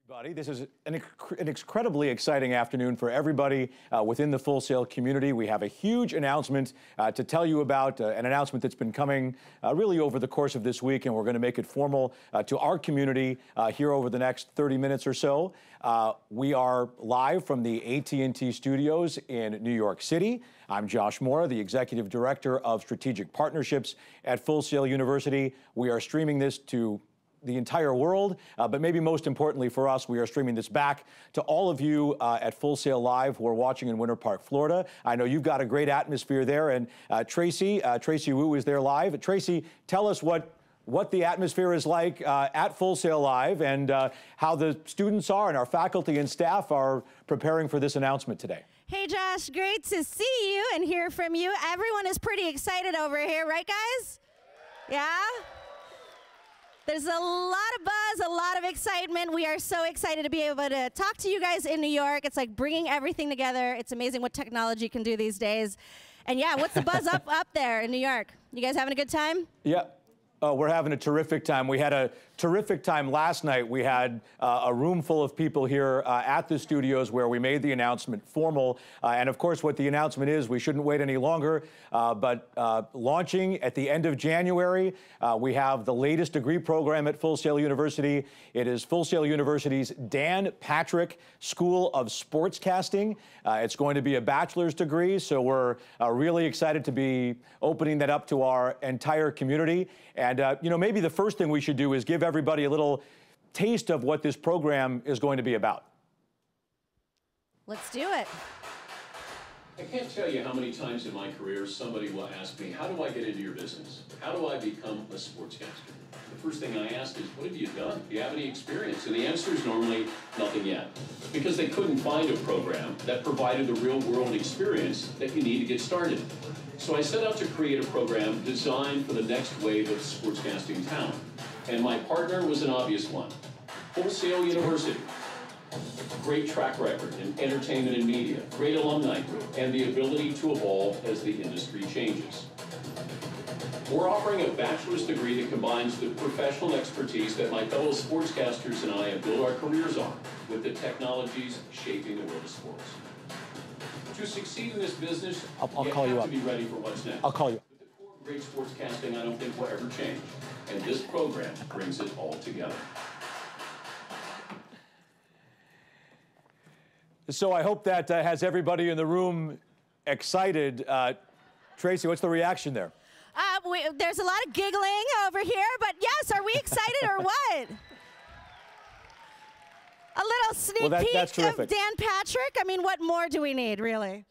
Buddy, this is an incredibly exciting afternoon for everybody within the Full Sail community. We have a huge announcement to tell you about, an announcement that's been coming really over the course of this week, and we're going to make it formal to our community here over the next 30 minutes or so. We are live from the AT&T Studios in New York City. I'm Josh Mora, the Executive Director of Strategic Partnerships at Full Sail University. We are streaming this to the entire world, but maybe most importantly for us, we are streaming this back to all of you at Full Sail Live who are watching in Winter Park, Florida. I know you've got a great atmosphere there, and Tracy Wu is there live. Tracy, tell us what the atmosphere is like at Full Sail Live and how the students are and our faculty and staff are preparing for this announcement today. Hey Josh, great to see you and hear from you. Everyone is pretty excited over here, right guys? Yeah? There's a lot of buzz, a lot of excitement. We are so excited to be able to talk to you guys in New York. It's like bringing everything together. It's amazing what technology can do these days. And yeah, what's the buzz up there in New York? You guys having a good time? Yeah. We're having a terrific time. We had a terrific time last night. We had a room full of people here at the studios where we made the announcement formal. And of course, what the announcement is, we shouldn't wait any longer. But launching at the end of January, we have the latest degree program at Full Sail University. It is Full Sail University's Dan Patrick School of Sportscasting. It's going to be a bachelor's degree, so we're really excited to be opening that up to our entire community. And, you know, maybe the first thing we should do is give everybody a little taste of what this program is going to be about. Let's do it. I can't tell you how many times in my career somebody will ask me, how do I get into your business? How do I become a sportscaster? The first thing I ask is, what have you done? Do you have any experience? And the answer is normally nothing yet, because they couldn't find a program that provided the real-world experience that you need to get started. So I set out to create a program designed for the next wave of sportscasting talent. And my partner was an obvious one, Full Sail University. Great track record in entertainment and media, great alumni group, and the ability to evolve as the industry changes. We're offering a bachelor's degree that combines the professional expertise that my fellow sportscasters and I have built our careers on with the technologies shaping the world of sports. To succeed in this business, I'll call you have up. to be ready for what's next. I'll call you. But the core of great sportscasting, I don't think will ever change. And this program brings it all together. So I hope that has everybody in the room excited. Tracy, what's the reaction there? There's a lot of giggling over here, but yes, are we excited or what? A little sneak peek of Dan Patrick. I mean, what more do we need, really?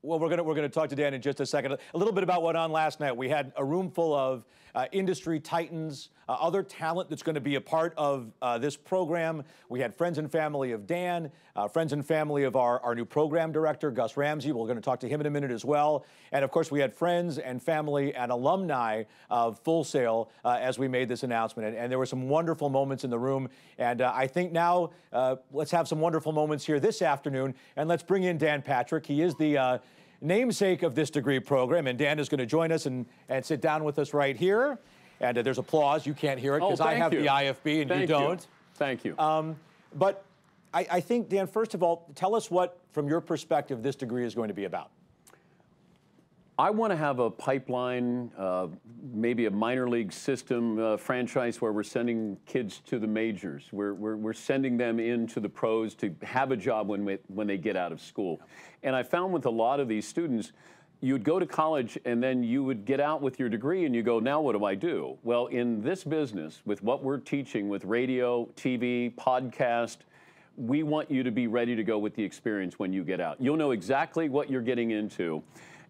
Well, we're gonna talk to Dan in just a second. A little bit about what went on last night. We had a room full of industry titans, other talent that's going to be a part of this program. We had friends and family of Dan, friends and family of our new program director, Gus Ramsey. We're going to talk to him in a minute as well. And of course, we had friends and family and alumni of Full Sail as we made this announcement. And there were some wonderful moments in the room. And I think now let's have some wonderful moments here this afternoon. And let's bring in Dan Patrick. He is the namesake of this degree program, and Dan is going to join us and sit down with us right here. And there's applause. You can't hear it because I have the IFB and you don't. Thank you. But I think, Dan, first of all, tell us what, from your perspective, this degree is going to be about. I want to have a pipeline, maybe a minor league system franchise where we're sending kids to the majors. We're sending them into the pros to have a job when they get out of school. And I found with a lot of these students, you'd go to college and then you would get out with your degree and you go, now what do I do? Well, in this business, with what we're teaching with radio, TV, podcast, we want you to be ready to go with the experience when you get out. You'll know exactly what you're getting into.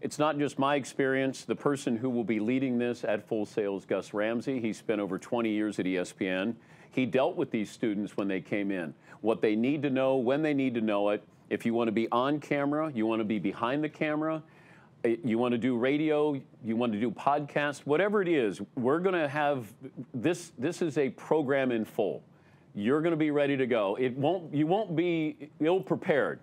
It's not just my experience. The person who will be leading this at Full Sail is Gus Ramsey. He spent over 20 years at ESPN. He dealt with these students when they came in. What they need to know, when they need to know it. If you want to be on camera, you want to be behind the camera, you want to do radio, you want to do podcast, whatever it is, we're going to have this. This is a program in full. You're going to be ready to go. You won't be ill-prepared.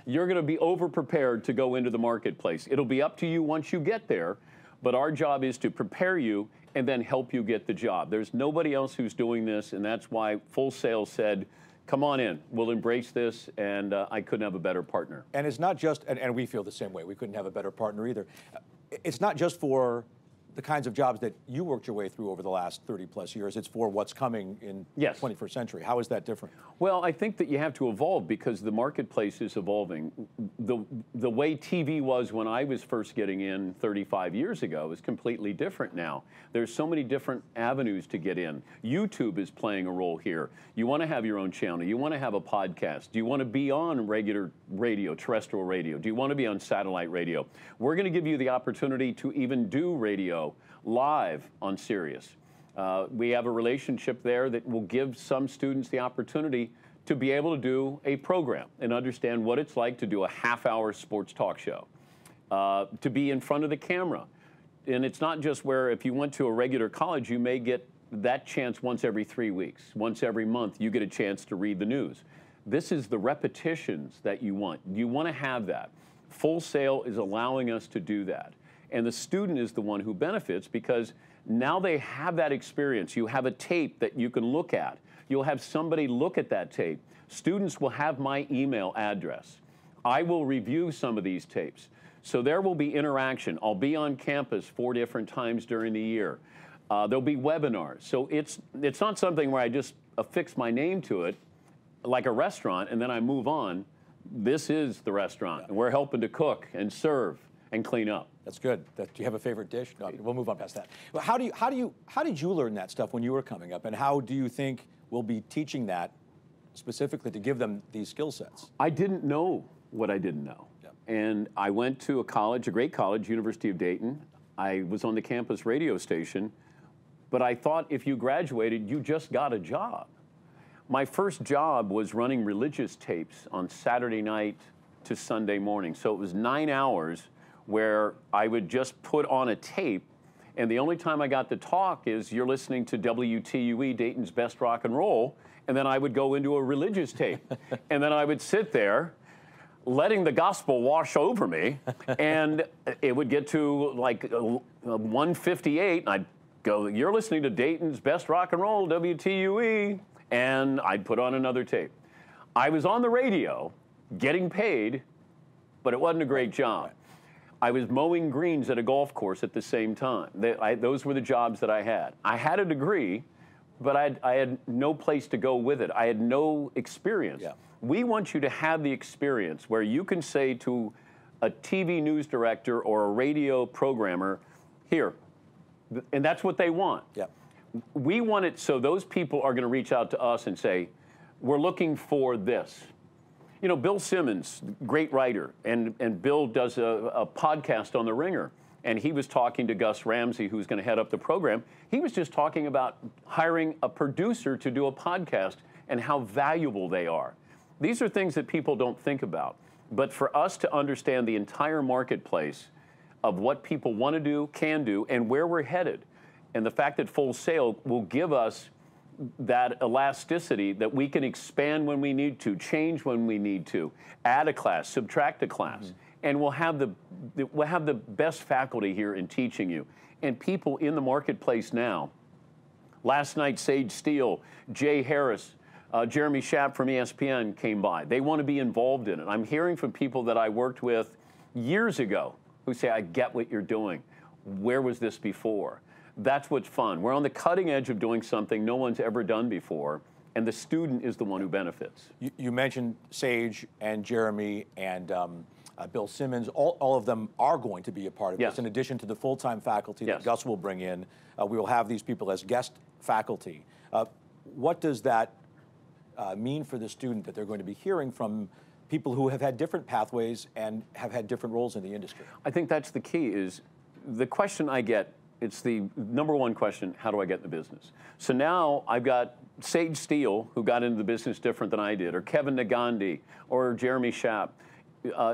You're going to be over-prepared to go into the marketplace. It'll be up to you once you get there, but our job is to prepare you and then help you get the job. There's nobody else who's doing this, and that's why Full Sail said, come on in. We'll embrace this, and I couldn't have a better partner. And it's not just, and we feel the same way. We couldn't have a better partner either. It's not just for the kinds of jobs that you worked your way through over the last 30 plus years. It's for what's coming in the 21st century. How is that different? Well, I think that you have to evolve because the marketplace is evolving. The way TV was when I was first getting in 35 years ago is completely different now. There's so many different avenues to get in. YouTube is playing a role here. You want to have your own channel. You want to have a podcast. Do you want to be on regular radio, terrestrial radio? Do you want to be on satellite radio? We're going to give you the opportunity to even do radio live on Sirius. We have a relationship there that will give some students the opportunity to be able to do a program and understand what it's like to do a half-hour sports talk show, to be in front of the camera. And it's not just where if you went to a regular college, you may get that chance once every 3 weeks. Once every month, you get a chance to read the news. This is the repetitions that you want. You want to have that. Full Sail is allowing us to do that. And the student is the one who benefits because now they have that experience. You have a tape that you can look at. You'll have somebody look at that tape. Students will have my email address. I will review some of these tapes. So there will be interaction. I'll be on campus 4 different times during the year. There'll be webinars. So it's not something where I just affix my name to it like a restaurant and then I move on. This is the restaurant. And we're helping to cook and serve and clean up. That's good. Do you have a favorite dish? No, we'll move on past that. Well, how did you learn that stuff when you were coming up, and how do you think we'll be teaching that specifically to give them these skill sets? I didn't know what I didn't know. Yeah. And I went to a college, a great college, University of Dayton. I was on the campus radio station, but I thought if you graduated, you just got a job. My first job was running religious tapes on Saturday night to Sunday morning. So it was 9 hours where I would just put on a tape, and the only time I got to talk is you're listening to WTUE, Dayton's Best Rock and Roll, and then I would go into a religious tape. And then I would sit there letting the gospel wash over me, and it would get to like 1:58, and I'd go, you're listening to Dayton's Best Rock and Roll, WTUE, and I'd put on another tape. I was on the radio, getting paid, but it wasn't a great job. I was mowing greens at a golf course at the same time. Those were the jobs that I had. I had a degree, but I had no place to go with it. I had no experience. Yeah. We want you to have the experience where you can say to a TV news director or a radio programmer, here, and that's what they want. Yeah. We want it so those people are going to reach out to us and say, we're looking for this. You know, Bill Simmons, great writer, and Bill does a podcast on The Ringer, and he was talking to Gus Ramsey, who's going to head up the program. He was just talking about hiring a producer to do a podcast and how valuable they are. These are things that people don't think about. But for us to understand the entire marketplace of what people want to do, can do, and where we're headed, and the fact that Full Sail will give us that elasticity that we can expand when we need to, change when we need to, add a class, subtract a class, and we'll have the best faculty here in teaching you. And people in the marketplace now. Last night, Sage Steele, Jay Harris, Jeremy Schaap from ESPN came by. They want to be involved in it. I'm hearing from people that I worked with years ago who say, I get what you're doing. Where was this before? That's what's fun. We're on the cutting edge of doing something no one's ever done before, and the student is the one who benefits. You mentioned Sage and Jeremy and Bill Simmons. All of them are going to be a part of this, in addition to the full-time faculty that Gus will bring in. We will have these people as guest faculty. What does that mean for the student that they're going to be hearing from people who have had different pathways and have had different roles in the industry? I think that's the key. Is the question I get, it's the number one question, how do I get in the business? So now I've got Sage Steele, who got into the business different than I did, or Kevin Nagandi, or Jeremy Schaap.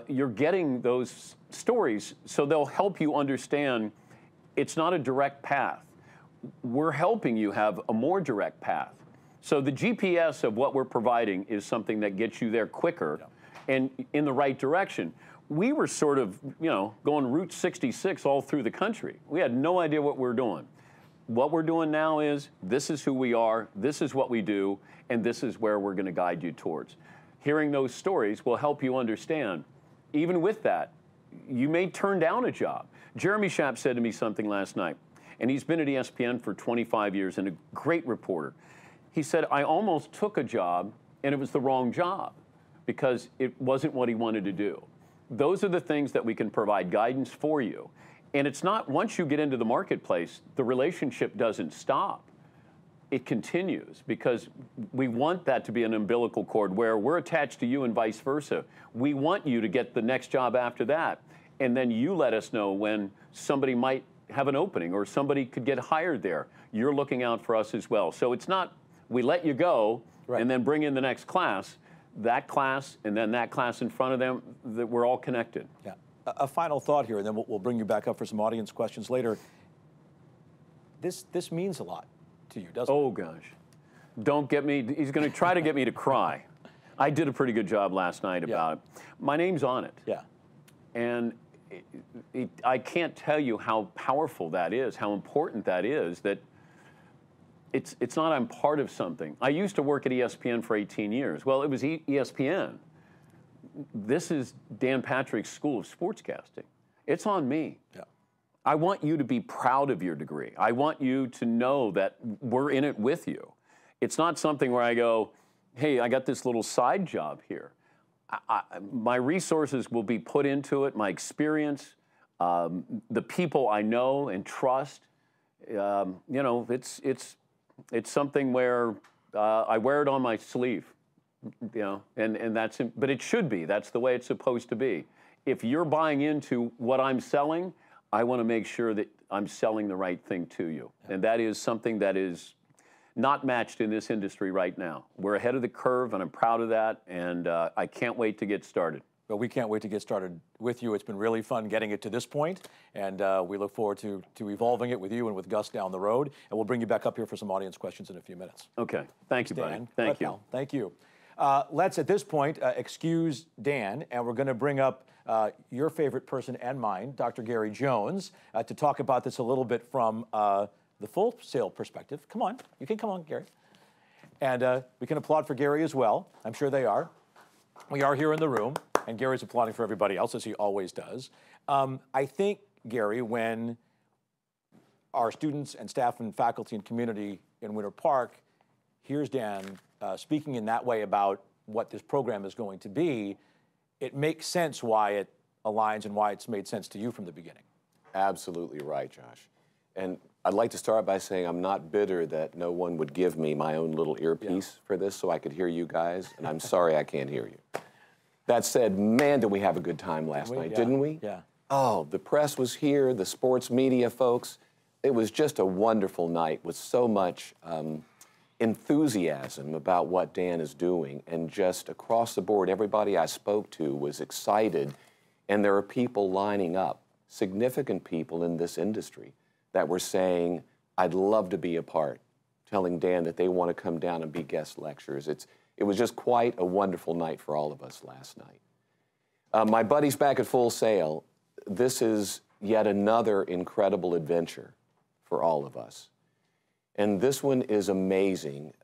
You're getting those stories, so they'll help you understand it's not a direct path. We're helping you have a more direct path. So the GPS of what we're providing is something that gets you there quicker and in the right direction. We were sort of, going Route 66 all through the country. We had no idea what we were doing. What we're doing now is, this is who we are, this is what we do, and this is where we're going to guide you towards. Hearing those stories will help you understand, even with that, you may turn down a job. Jeremy Schaap said to me something last night, and he's been at ESPN for 25 years and a great reporter. He said, I almost took a job, and it was the wrong job because it wasn't what he wanted to do. Those are the things that we can provide guidance for you. And it's not, once you get into the marketplace, the relationship doesn't stop. It continues, because we want that to be an umbilical cord where we're attached to you and vice versa. We want you to get the next job after that. And then you let us know when somebody might have an opening or somebody could get hired there. You're looking out for us as well. So it's not, we let you go and then bring in the next class, that class, and then that class in front of them, that we're all connected. Yeah. A final thought here, and then we'll bring you back up for some audience questions later. This means a lot to you, doesn't it? Oh, gosh. Don't get me, he's going to try to get me to cry. I did a pretty good job last night about it. My name's on it. Yeah. And I can't tell you how powerful that is, how important that is, that it's not I'm part of something. I used to work at ESPN for 18 years. Well, it was ESPN. This is Dan Patrick's School of Sportscasting. It's on me. Yeah. I want you to be proud of your degree. I want you to know that we're in it with you. It's not something where I go, hey, I got this little side job here. My resources will be put into it, my experience, the people I know and trust. You know, it's something where I wear it on my sleeve. You know, and that's, but it should be. That's the way it's supposed to be. If you're buying into what I'm selling, I want to make sure that I'm selling the right thing to you. And that is something that is not matched in this industry right now. We're ahead of the curve, and I'm proud of that, and I can't wait to get started. Well, we can't wait to get started with you. It's been really fun getting it to this point, and we look forward to evolving it with you and with Gus down the road. And we'll bring you back up here for some audience questions in a few minutes. Okay. Thank you, buddy. Thank you. Thank you. Let's, at this point, excuse Dan, and we're going to bring up your favorite person and mine, Dr. Gary Jones, to talk about this a little bit from the Full Sail perspective. Come on. You can come on, Gary. And we can applaud for Gary as well. I'm sure they are. We are here in the room, and Gary's applauding for everybody else, as he always does. I think, Gary, when our students and staff and faculty and community in Winter Park hears Dan speaking in that way about what this program is going to be, it makes sense why it aligns and why it's made sense to you from the beginning. Absolutely right, Josh. And I'd like to start by saying I'm not bitter that no one would give me my own little earpiece for this so I could hear you guys, and I'm sorry I can't hear you. That said, man, did we have a good time last night, didn't we? Yeah. Oh, the press was here, the sports media folks. It was just a wonderful night with so much enthusiasm about what Dan is doing, and just across the board, everybody I spoke to was excited, and there are people lining up, significant people in this industry, that were saying, I'd love to be a part, telling Dan that they want to come down and be guest lecturers. It was just quite a wonderful night for all of us last night. My buddies back at Full Sail, this is yet another incredible adventure for all of us. And this one is amazing.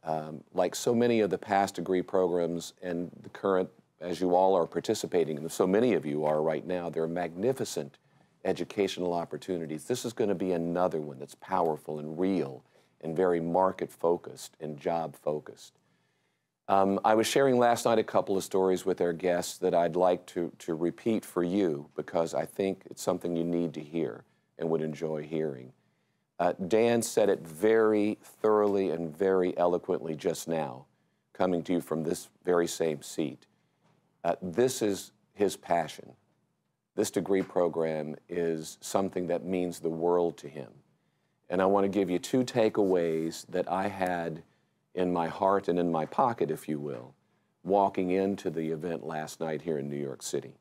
Like so many of the past degree programs and the current, as you all are participating in, so many of you are right now, they're magnificent educational opportunities. This is going to be another one that's powerful and real and very market-focused and job-focused. I was sharing last night a couple of stories with our guests that I'd like to repeat for you because I think it's something you need to hear and would enjoy hearing. Dan said it very thoroughly and very eloquently just now, coming to you from this very same seat. This is his passion. This degree program is something that means the world to him. And I want to give you two takeaways that I had in my heart and in my pocket, if you will, walking into the event last night here in New York City.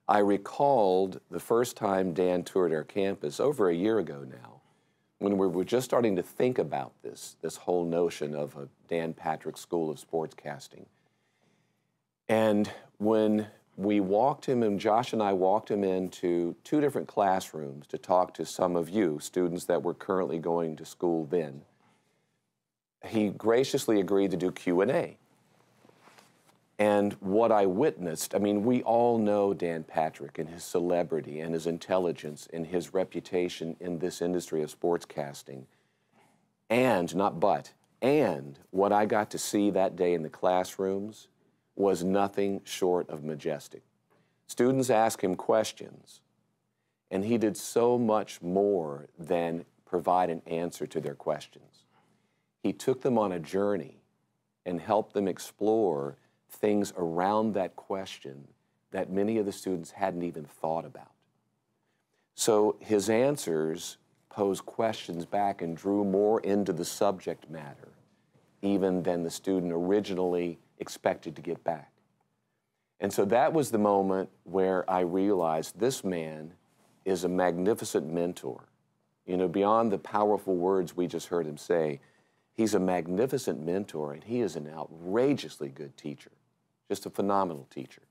I recalled the first time Dan toured our campus over a year ago now, when we were just starting to think about this whole notion of a Dan Patrick School of Sportscasting. And when we walked him, and Josh and I walked him into 2 different classrooms to talk to some of you, students that were currently going to school then. He graciously agreed to do Q&A. And what I witnessed, I mean, we all know Dan Patrick and his celebrity and his intelligence and his reputation in this industry of sportscasting. And, not but, and what I got to see that day in the classrooms was nothing short of majestic. Students asked him questions, and he did so much more than provide an answer to their questions. He took them on a journey and helped them explore things around that question that many of the students hadn't even thought about. So his answers posed questions back and drew more into the subject matter even than the student originally expected to get back. And so that was the moment where I realized this man is a magnificent mentor. You know, beyond the powerful words we just heard him say, he's a magnificent mentor, and he is an outrageously good teacher. Just a phenomenal teacher.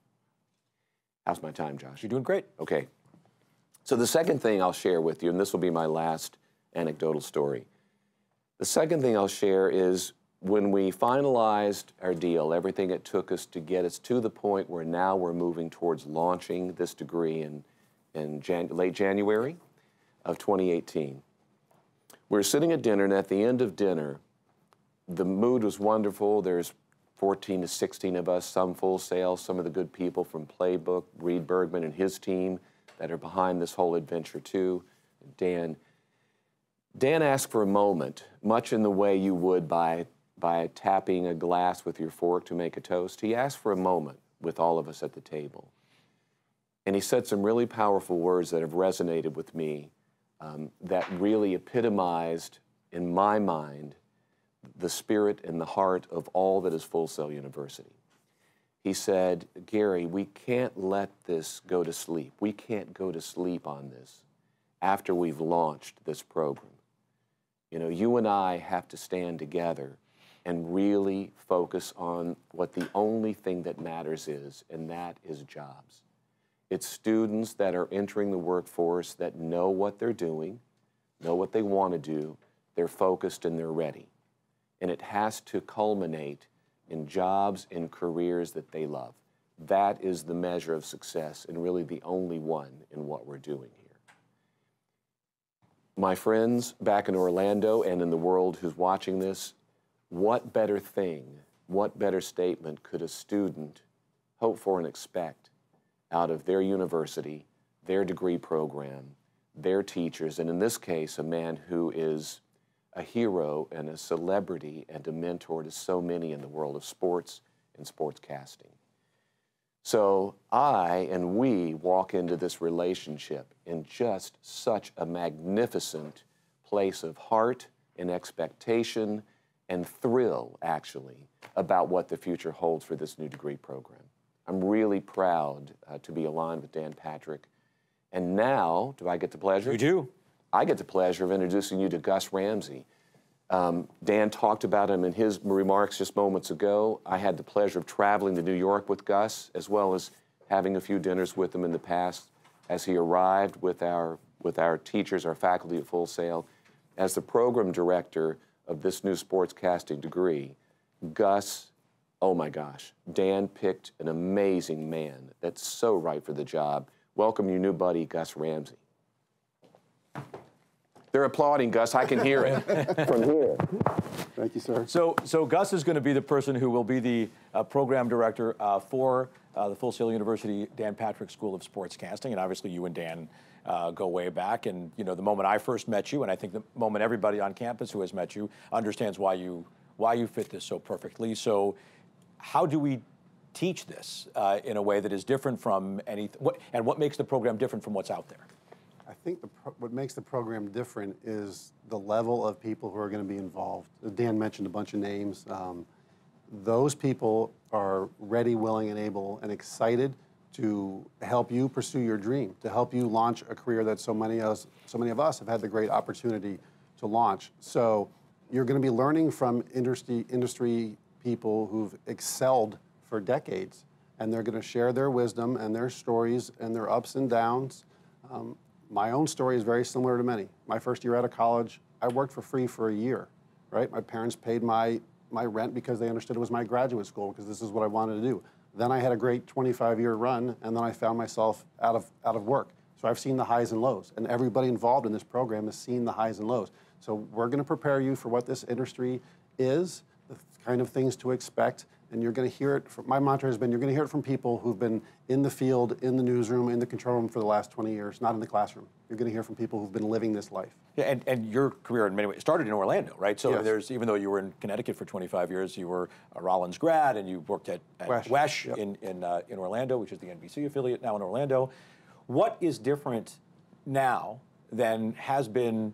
How's my time, Josh? You're doing great. Okay. So the second thing I'll share with you, and this will be my last anecdotal story. The second thing I'll share is when we finalized our deal, everything it took us to get us to the point where now we're moving towards launching this degree in late January of 2018. We were sitting at dinner, and at the end of dinner, the mood was wonderful. There's 14 to 16 of us, some Full Sail, some of the good people from Playbook, Reed Bergman and his team that are behind this whole adventure too. Dan asked for a moment, much in the way you would by tapping a glass with your fork to make a toast. He asked for a moment with all of us at the table. And he said some really powerful words that have resonated with me, that really epitomized, in my mind, the spirit and the heart of all that is Full Sail University. He said, Gary, we can't let this go to sleep. We can't go to sleep on this after we've launched this program. You know, you and I have to stand together and really focus on what the only thing that matters is, and that is jobs. It's students that are entering the workforce that know what they're doing, know what they want to do, they're focused and they're ready. And it has to culminate in jobs and careers that they love. That is the measure of success, and really the only one in what we're doing here. My friends back in Orlando and in the world who's watching this, what better thing, what better statement could a student hope for and expect out of their university, their degree program, their teachers, and in this case, a man who is a hero and a celebrity and a mentor to so many in the world of sports and sportscasting. So I and we walk into this relationship in just such a magnificent place of heart and expectation and thrill, actually, about what the future holds for this new degree program. I'm really proud to be aligned with Dan Patrick. And now, do I get the pleasure? You do. I get the pleasure of introducing you to Gus Ramsey. Dan talked about him in his remarks just moments ago. I had the pleasure of traveling to New York with Gus, as well as having a few dinners with him in the past as he arrived with our teachers, our faculty at Full Sail. As the program director of this new sportscasting degree, Gus, oh my gosh, Dan picked an amazing man that's so right for the job. Welcome your new buddy, Gus Ramsey. They're applauding, Gus. I can hear it from here. Thank you, sir. So Gus is going to be the person who will be the program director for the Full Sail University Dan Patrick School of Sportscasting, and obviously you and Dan go way back. And you know, the moment I first met you, and I think the moment everybody on campus who has met you understands why you fit this so perfectly. So, how do we teach this in a way that is different from anything? And what makes the program different from what's out there? I think what makes the program different is the level of people who are going to be involved. Dan mentioned a bunch of names. Those people are ready, willing, and able, and excited to help you pursue your dream, to help you launch a career that so many of us have had the great opportunity to launch. So you're going to be learning from industry people who've excelled for decades and they're going to share their wisdom and their stories and their ups and downs. My own story is very similar to many. My first year out of college, I worked for free for a year, right? My parents paid my rent because they understood it was my graduate school, because this is what I wanted to do. Then I had a great 25-year run, and then I found myself out of work. So I've seen the highs and lows, and everybody involved in this program has seen the highs and lows. So we're going to prepare you for what this industry is, the kind of things to expect, and you're going to hear it. My mantra has been, you're going to hear it from people who've been in the field, in the newsroom, in the control room for the last 20 years, not in the classroom. You're going to hear from people who've been living this life. Yeah, and your career in many ways started in Orlando, right? So Yes. there's, even though you were in Connecticut for 25 years, you were a Rollins grad, and you worked at WESH Yep. in Orlando, which is the NBC affiliate now in Orlando. What is different now than has been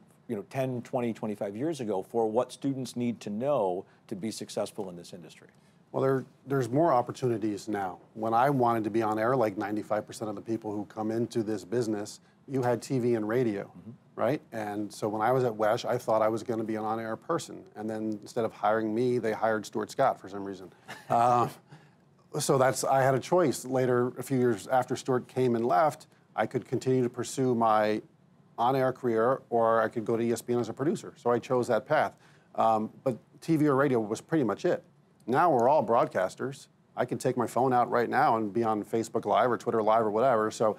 10, 20, 25 years ago for what students need to know to be successful in this industry? Well, there's more opportunities now. When I wanted to be on air, like 95% of the people who come into this business, you had TV and radio, right? And so when I was at WESH, I thought I was going to be an on-air person. And then instead of hiring me, they hired Stuart Scott for some reason. So I had a choice. Later, a few years after Stuart came and left, I could continue to pursue my on-air career, or I could go to ESPN as a producer. So I chose that path. But TV or radio was pretty much it. Now we're all broadcasters. I can take my phone out right now and be on Facebook Live or Twitter Live or whatever. So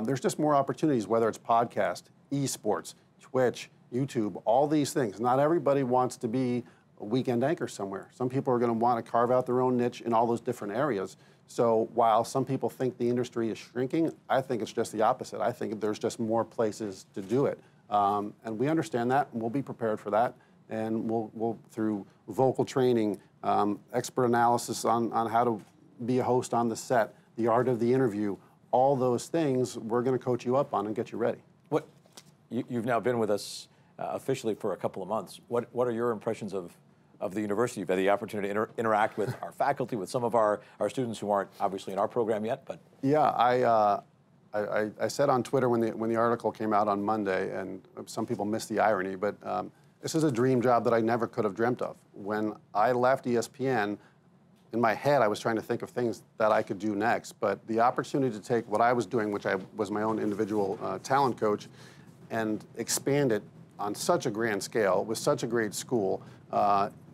there's just more opportunities, whether it's podcast, esports, Twitch, YouTube, all these things. Not everybody wants to be a weekend anchor somewhere. Some people are going to want to carve out their own niche in all those different areas. So while some people think the industry is shrinking, I think it's just the opposite. I think there's just more places to do it. And we understand that, and we'll be prepared for that. And we'll through vocal training, expert analysis on how to be a host on the set, the art of the interview, all those things we're going to coach you up on and get you ready. You've now been with us officially for a couple of months. What are your impressions of the university? You've had the opportunity to interact with our faculty, with some of our students who aren't obviously in our program yet, but... Yeah, I said on Twitter when the article came out on Monday, and some people missed the irony, but this is a dream job that I never could have dreamt of. When I left ESPN, in my head, I was trying to think of things that I could do next, but the opportunity to take what I was doing, which I was my own individual talent coach, and expand it on such a grand scale with such a great school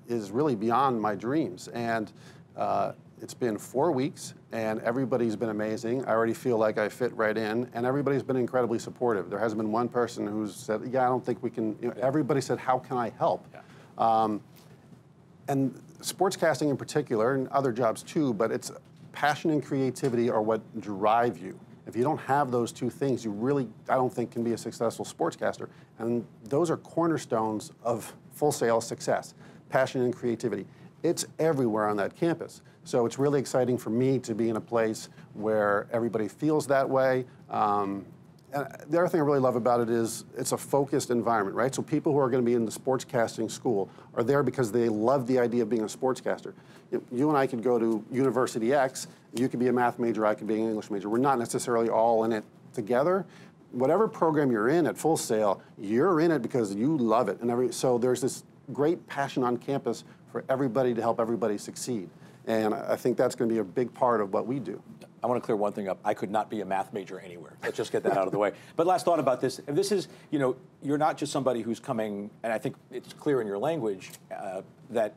is really beyond my dreams. And it's been 4 weeks, and everybody's been amazing. I already feel like I fit right in, and everybody's been incredibly supportive. There hasn't been one person who's said, yeah, I don't think we can, everybody said, how can I help? Yeah. And sportscasting in particular, and other jobs too, but it's passion and creativity are what drive you. If you don't have those two things, you really, I don't think, can be a successful sportscaster. And those are cornerstones of Full Sail success, passion and creativity. It's everywhere on that campus. So it's really exciting for me to be in a place where everybody feels that way. And the other thing I really love about it is it's a focused environment, right? So people who are going to be in the sportscasting school are there because they love the idea of being a sportscaster. You and I could go to University X, you could be a math major, I could be an English major. We're not necessarily all in it together. Whatever program you're in at Full Sail, you're in it because you love it. So there's this great passion on campus for everybody to help everybody succeed. And I think that's going to be a big part of what we do. I want to clear one thing up. I could not be a math major anywhere. Let's just get that out of the way. But last thought about this. This is, you're not just somebody who's coming, and I think it's clear in your language that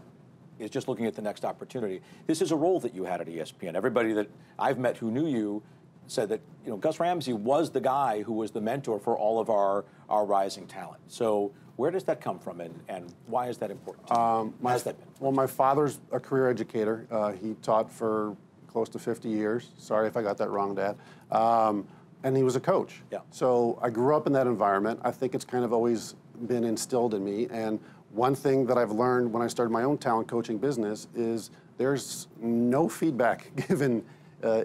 is just looking at the next opportunity. This is a role that you had at ESPN. Everybody that I've met who knew you said that, Gus Ramsey was the guy who was the mentor for all of our rising talent. So where does that come from, and why is that important to you? Has that been? Well, my father's a career educator. He taught for close to 50 years. Sorry if I got that wrong, Dad. And he was a coach. Yeah. So I grew up in that environment. I think it's kind of always been instilled in me. And one thing that I've learned when I started my own talent coaching business is there's no feedback given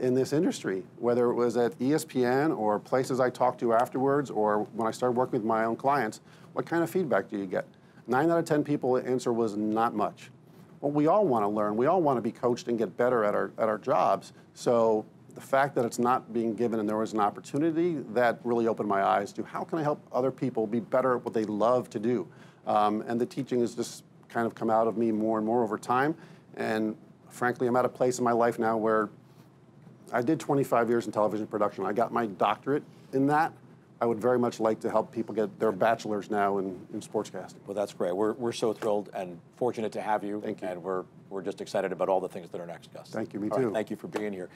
in this industry, whether it was at ESPN or places I talked to afterwards or when I started working with my own clients. What kind of feedback do you get? 9 out of 10 people, the answer was not much. Well, we all want to learn. We all want to be coached and get better at our jobs. So the fact that it's not being given and there was an opportunity, that really opened my eyes to how can I help other people be better at what they love to do. And the teaching has just kind of come out of me more and more over time. And frankly, I'm at a place in my life now where I did 25 years in television production. I got my doctorate in that. I would very much like to help people get their bachelor's now in sportscasting. Well, that's great. We're so thrilled and fortunate to have you. Thank you. And we're just excited about all the things that are next, Gus. Thank you. Me All too. right, thank you for being here.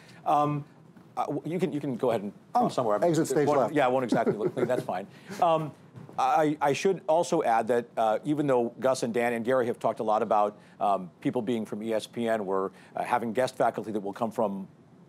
You can go ahead and go somewhere. Exit stage left. Yeah, I won't exactly look clean. That's fine. I should also add that even though Gus and Dan and Gary have talked a lot about people being from ESPN, we're having guest faculty that will come from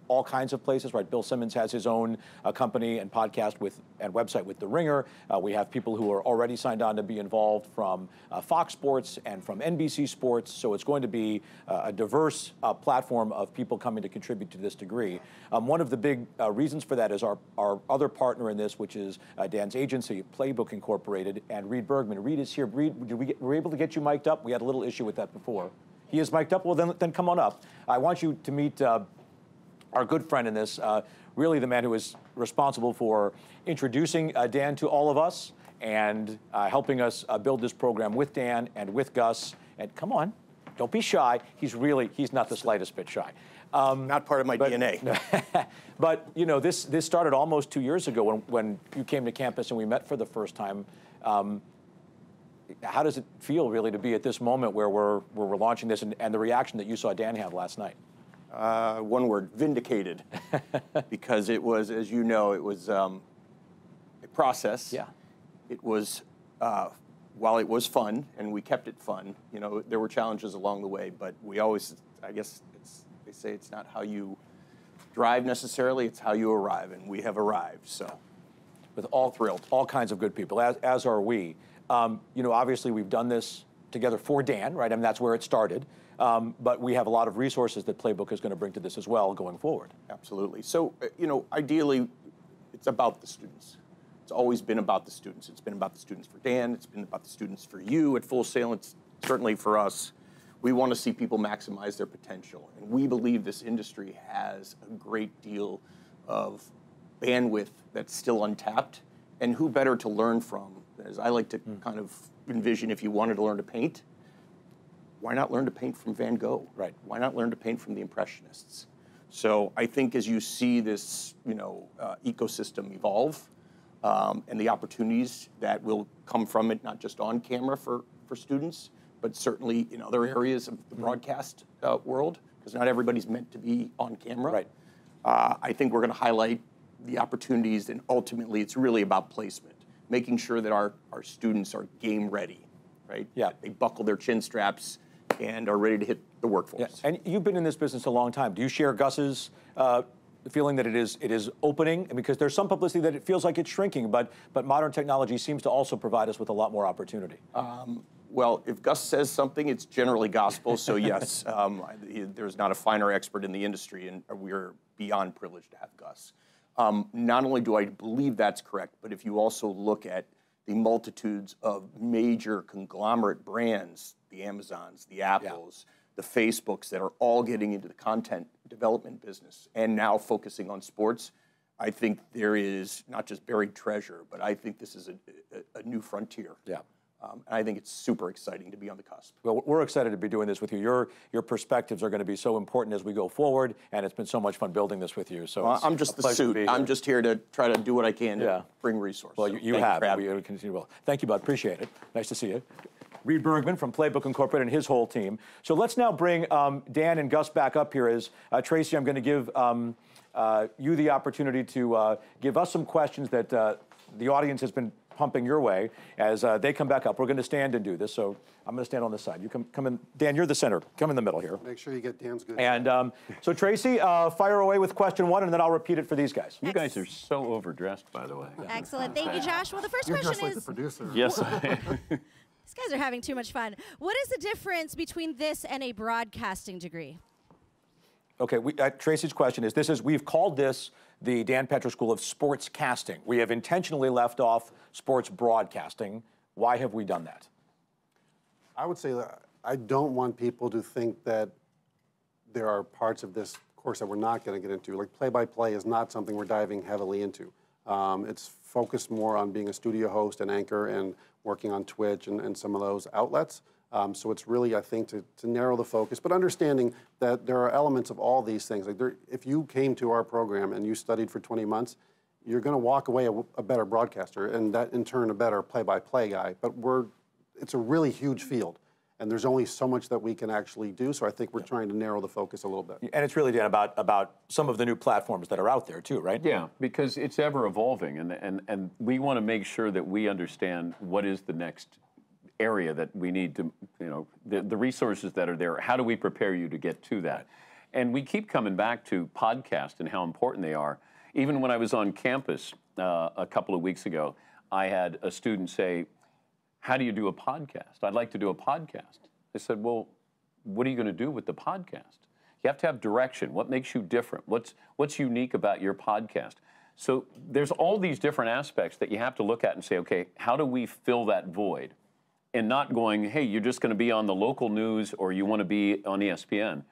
all kinds of places, right? Bill Simmons has his own company and podcast and website with The Ringer. We have people who are already signed on to be involved from Fox Sports and from NBC Sports. So it's going to be a diverse platform of people coming to contribute to this degree. One of the big reasons for that is our other partner in this, which is Dan's agency, Playbook Incorporated, and Reed Bergman. Reed is here. Reed, were we able to get you mic'd up? We had a little issue with that before. He is mic'd up? Well, then come on up. I want you to meet our good friend in this, really the man who is responsible for introducing Dan to all of us and helping us build this program with Dan and with Gus. And come on, don't be shy. He's not the slightest bit shy. Not part of my DNA. But you know, this started almost 2 years ago when you came to campus and we met for the first time. How does it feel really to be at this moment where we're launching this and the reaction that you saw Dan have last night? One word, vindicated, because it was, as you know, it was a process. Yeah. It was, while it was fun, and we kept it fun, you know, there were challenges along the way, but we always, I guess they say it's not how you drive necessarily, it's how you arrive, and we have arrived, so. With all thrilled, all kinds of good people, as are we. You know, obviously we've done this together for Dan, right? I mean, that's where it started. But we have a lot of resources that Playbook is going to bring to this as well going forward. Absolutely. So, you know, ideally, it's about the students. It's always been about the students. It's been about the students for Dan. It's been about the students for you at Full Sail. It's certainly for us. We want to see people maximize their potential. And we believe this industry has a great deal of bandwidth that's still untapped. And who better to learn from, as I like to kind of envision, if you wanted to learn to paint, why not learn to paint from Van Gogh? Right. Why not learn to paint from the Impressionists? So I think as you see this, you know, ecosystem evolve, and the opportunities that will come from it, not just on camera for students, but certainly in other areas of the broadcast world, because not everybody's meant to be on camera. Right. I think we're going to highlight the opportunities, and ultimately it's really about placement, making sure that our students are game ready, right? Yeah. They buckle their chin straps and are ready to hit the workforce. Yeah. And you've been in this business a long time. Do you share Gus's feeling that it is opening? Because there's some publicity that it feels like it's shrinking, but modern technology seems to also provide us with a lot more opportunity. Well, if Gus says something, it's generally gospel, so yes, there's not a finer expert in the industry, and we're beyond privileged to have Gus. Not only do I believe that's correct, but if you also look at the multitudes of major conglomerate brands, the Amazons, the Apples, the Facebooks that are all getting into the content development business and now focusing on sports, I think there is not just buried treasure, but I think this is a new frontier. Yeah. And I think it's super exciting to be on the cusp. Well, we're excited to be doing this with you. Your perspectives are going to be so important as we go forward, and it's been so much fun building this with you. So well, I'm just the suit. I'm just here to try to do what I can to bring resources. Well, you have. We continue well. Thank you, bud. Appreciate it. Nice to see you. Reed Bergman from Playbook Incorporated and his whole team. So let's now bring Dan and Gus back up here. As Tracy, I'm going to give you the opportunity to give us some questions that the audience has been pumping your way as they come back up. We're going to stand and do this. So I'm going to stand on this side. You come in. Dan, you're the center. Come in the middle here. Make sure you get Dan's good. And so Tracy, fire away with question one, and then I'll repeat it for these guys. You guys are so overdressed, by the way. Excellent. Thank you, Josh. Well, the first You're question just like is... the producer. Yes. These guys are having too much fun. What is the difference between this and a broadcasting degree? Okay, Tracy's question is, we've called this the Dan Petro School of Sportscasting. We have intentionally left off sports broadcasting. Why have we done that? I would say that I don't want people to think that there are parts of this course that we're not going to get into. Like play-by-play is not something we're diving heavily into. It's focused more on being a studio host and anchor and working on Twitch and some of those outlets. So it's really, I think, to narrow the focus, but understanding that there are elements of all these things. Like if you came to our program and you studied for 20 months, you're going to walk away a better broadcaster, and that in turn a better play-by-play guy. But it's a really huge field, and there's only so much that we can actually do. So I think we're trying to narrow the focus a little bit. And it's really, Dan, about some of the new platforms that are out there too, right? Yeah, because it's ever evolving, and we want to make sure that we understand what is the next area that we need to, the resources that are there. How do we prepare you to get to that? And we keep coming back to podcasts and how important they are. Even when I was on campus a couple of weeks ago, I had a student say, "How do you do a podcast? I'd like to do a podcast." I said, "Well, what are you going to do with the podcast? You have to have direction. What makes you different? What's unique about your podcast?" So there's all these different aspects that you have to look at and say, okay, how do we fill that void? And not going, hey, you're just going to be on the local news or you want to be on ESPN.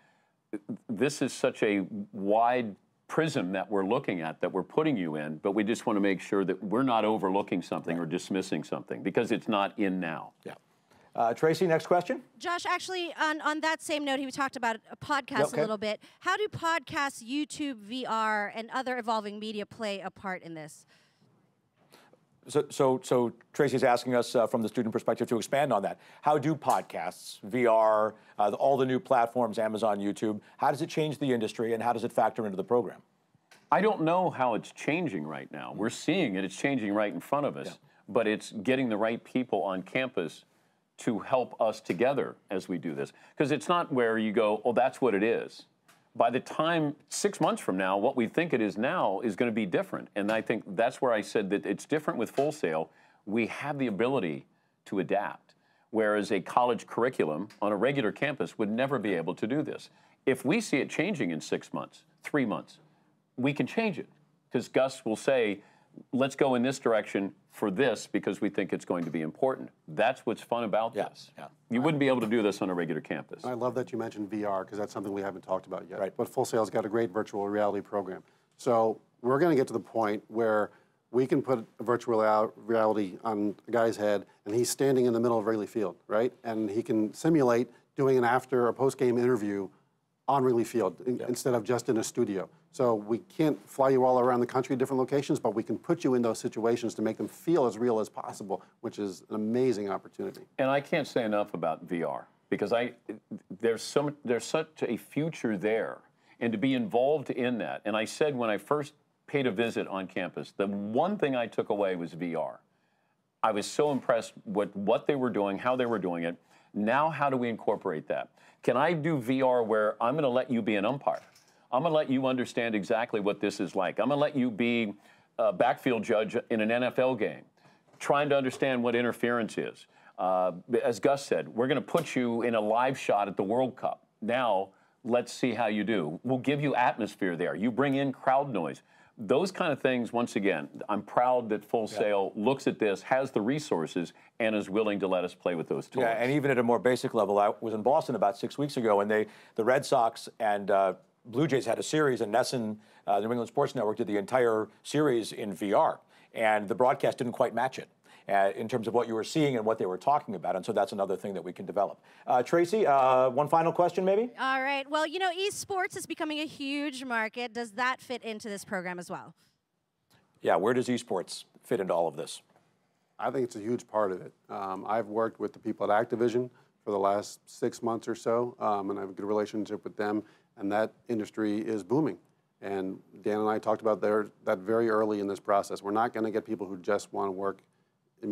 This is such a wide prism that we're looking at, that we're putting you in, but we just want to make sure that we're not overlooking something or dismissing something because it's not in now. Yeah. Tracy, next question. Josh, actually, on that same note, he talked about a podcast a little bit. How do podcasts, YouTube, VR, and other evolving media play a part in this? So Tracy's asking us from the student perspective to expand on that. How do podcasts, VR, all the new platforms, Amazon, YouTube, how does it change the industry and how does it factor into the program? I don't know how it's changing right now. We're seeing it. It's changing right in front of us. But it's getting the right people on campus to help us together as we do this. Because it's not where you go, oh, that's what it is. By the time 6 months from now, what we think it is now is going to be different. And I think that's where I said that it's different with Full Sail. We have the ability to adapt, whereas a college curriculum on a regular campus would never be able to do this. If we see it changing in 6 months, 3 months, we can change it because Gus will say, let's go in this direction for this because we think it's going to be important. That's what's fun about this. Yeah. You wouldn't be able to do this on a regular campus. I love that you mentioned VR because that's something we haven't talked about yet. Right. But Full Sail's got a great virtual reality program. So we're going to get to the point where we can put a virtual reality on a guy's head and he's standing in the middle of Wrigley Field, right? And he can simulate doing an after or post-game interview on Wrigley Field instead of just in a studio. So we can't fly you all around the country, different locations, but we can put you in those situations to make them feel as real as possible, which is an amazing opportunity. And I can't say enough about VR because there's such a future there, and to be involved in that. And I said when I first paid a visit on campus, the one thing I took away was VR. I was so impressed with what they were doing, how they were doing it. Now, how do we incorporate that? Can I do VR where I'm going to let you be an umpire? I'm going to let you understand exactly what this is like. I'm going to let you be a backfield judge in an NFL game, trying to understand what interference is. As Gus said, we're going to put you in a live shot at the World Cup. Now, let's see how you do. We'll give you atmosphere there. You bring in crowd noise. Those kind of things, once again, I'm proud that Full Sail looks at this, has the resources, and is willing to let us play with those tools. Yeah, and even at a more basic level, I was in Boston about 6 weeks ago, and the Red Sox and Blue Jays had a series, and Nesson, the New England Sports Network, did the entire series in VR, and the broadcast didn't quite match it in terms of what you were seeing and what they were talking about, and so that's another thing that we can develop. Tracy, one final question, maybe? All right. Well, you know, esports is becoming a huge market. Does that fit into this program as well? Yeah, where does esports fit into all of this? I think it's a huge part of it. I've worked with the people at Activision for the last 6 months or so, and I have a good relationship with them, and that industry is booming. And Dan and I talked about that very early in this process. We're not going to get people who just want to work in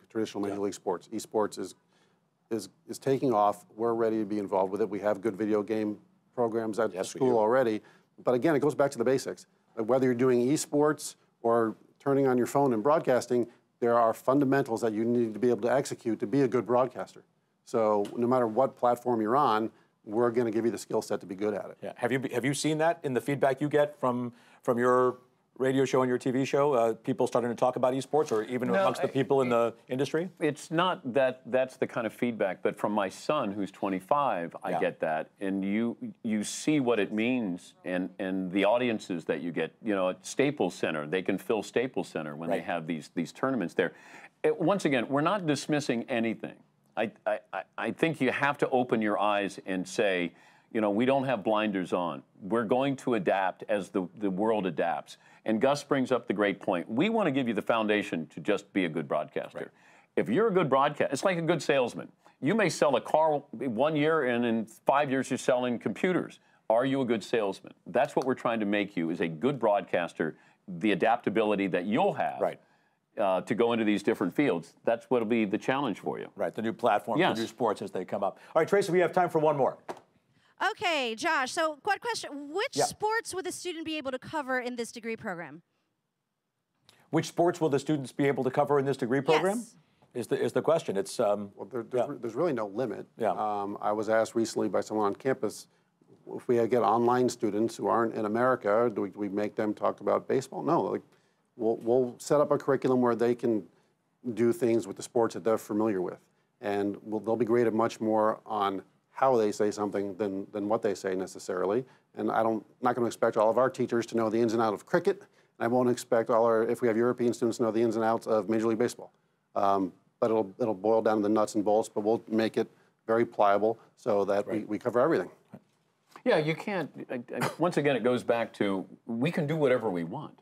traditional major league sports. Esports is taking off. We're ready to be involved with it. We have good video game programs at the school already. But again, it goes back to the basics. Whether you're doing esports or turning on your phone and broadcasting, there are fundamentals that you need to be able to execute to be a good broadcaster. So no matter what platform you're on, we're going to give you the skill set to be good at it. Yeah. Have you seen that in the feedback you get from your radio show and your TV show? People starting to talk about esports, or even amongst the people in the industry? It's not that's the kind of feedback, but from my son, who's 25, I get that, and you see what it means, and the audiences that you get. You know, at Staples Center, they can fill Staples Center when they have these tournaments there. Once again, we're not dismissing anything. I think you have to open your eyes and say, you know, we don't have blinders on. We're going to adapt as the world adapts. And Gus brings up the great point. We want to give you the foundation to just be a good broadcaster. Right. If you're a good broadcaster, it's like a good salesman. You may sell a car 1 year, and in 5 years you're selling computers. Are you a good salesman? That's what we're trying to make you, is a good broadcaster. The adaptability that you'll have. Right. To go into these different fields. That's what'll be the challenge for you. Right, the new platform Yes. for new sports as they come up. All right, Tracy, we have time for one more. Okay, Josh, so what question? Which Yeah. sports would the student be able to cover in this degree program? Which sports will the students be able to cover in this degree program? Yes. Is the question. It's Well, there's really no limit. Yeah. I was asked recently by someone on campus, if we get online students who aren't in America, do we make them talk about baseball? No, like, we'll set up a curriculum where they can do things with the sports that they're familiar with. And they'll be graded much more on how they say something than what they say necessarily. And I'm not going to expect all of our teachers to know the ins and outs of cricket. And I won't expect if we have European students, to know the ins and outs of Major League Baseball. But it'll boil down to the nuts and bolts, but we'll make it very pliable so that we cover everything. Yeah, you can't, once again, it goes back to, we can do whatever we want.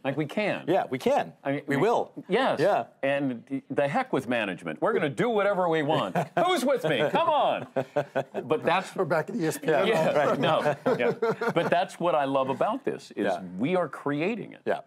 Like, we can. Yeah, we can. I mean, we will. Yes. Yeah. And the heck with management. We're going to do whatever we want. Who's with me? Come on. But that's... We're back at ESPN. Yeah, right. No. Yeah. But that's what I love about this, is we are creating it. Yeah.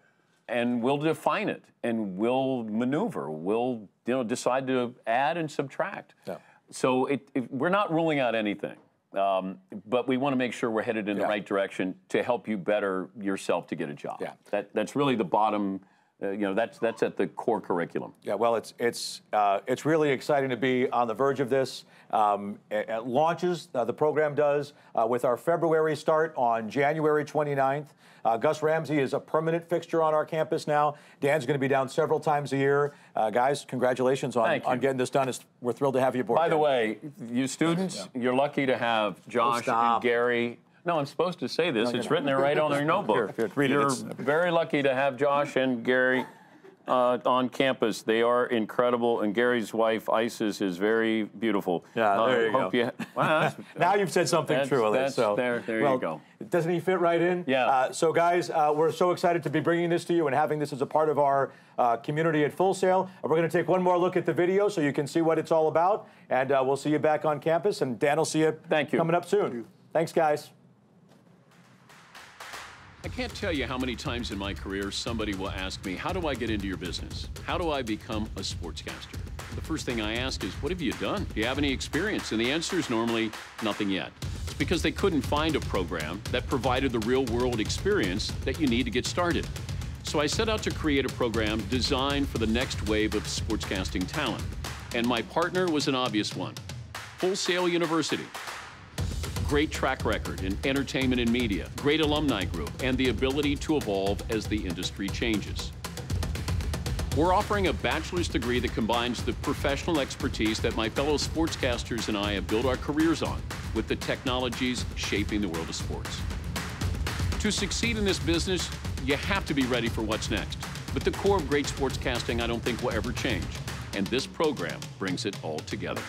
And we'll define it, and we'll maneuver. We'll decide to add and subtract. Yeah. So we're not ruling out anything. But we want to make sure we're headed in the right direction to help you better yourself to get a job. Yeah. That's really the bottom. That's at the core curriculum. Yeah, well, it's really exciting to be on the verge of this. It launches, the program does, with our February start on January 29th. Gus Ramsey is a permanent fixture on our campus now. Dan's going to be down several times a year. Guys, congratulations on getting this done. We're thrilled to have you aboard. By the way, you students, you're lucky to have Josh and Gary. No, I'm supposed to say this. It's written there right on their notebook. Here, read it. You're very lucky to have Josh and Gary on campus. They are incredible, and Gary's wife, Isis, is very beautiful. Yeah, there you go. Now you've said something true, Elise. So, there you go. Doesn't he fit right in? Yeah. So, guys, we're so excited to be bringing this to you and having this as a part of our community at Full Sail. We're going to take one more look at the video so you can see what it's all about, and we'll see you back on campus, and Dan will see you coming up soon. Thanks, guys. I can't tell you how many times in my career somebody will ask me, how do I get into your business? How do I become a sportscaster? The first thing I ask is, what have you done? Do you have any experience? And the answer is normally nothing yet. It's because they couldn't find a program that provided the real-world experience that you need to get started. So I set out to create a program designed for the next wave of sportscasting talent. And my partner was an obvious one, Full Sail University. Great track record in entertainment and media, great alumni group, and the ability to evolve as the industry changes. We're offering a bachelor's degree that combines the professional expertise that my fellow sportscasters and I have built our careers on with the technologies shaping the world of sports. To succeed in this business, you have to be ready for what's next. But the core of great sportscasting I don't think will ever change, and this program brings it all together.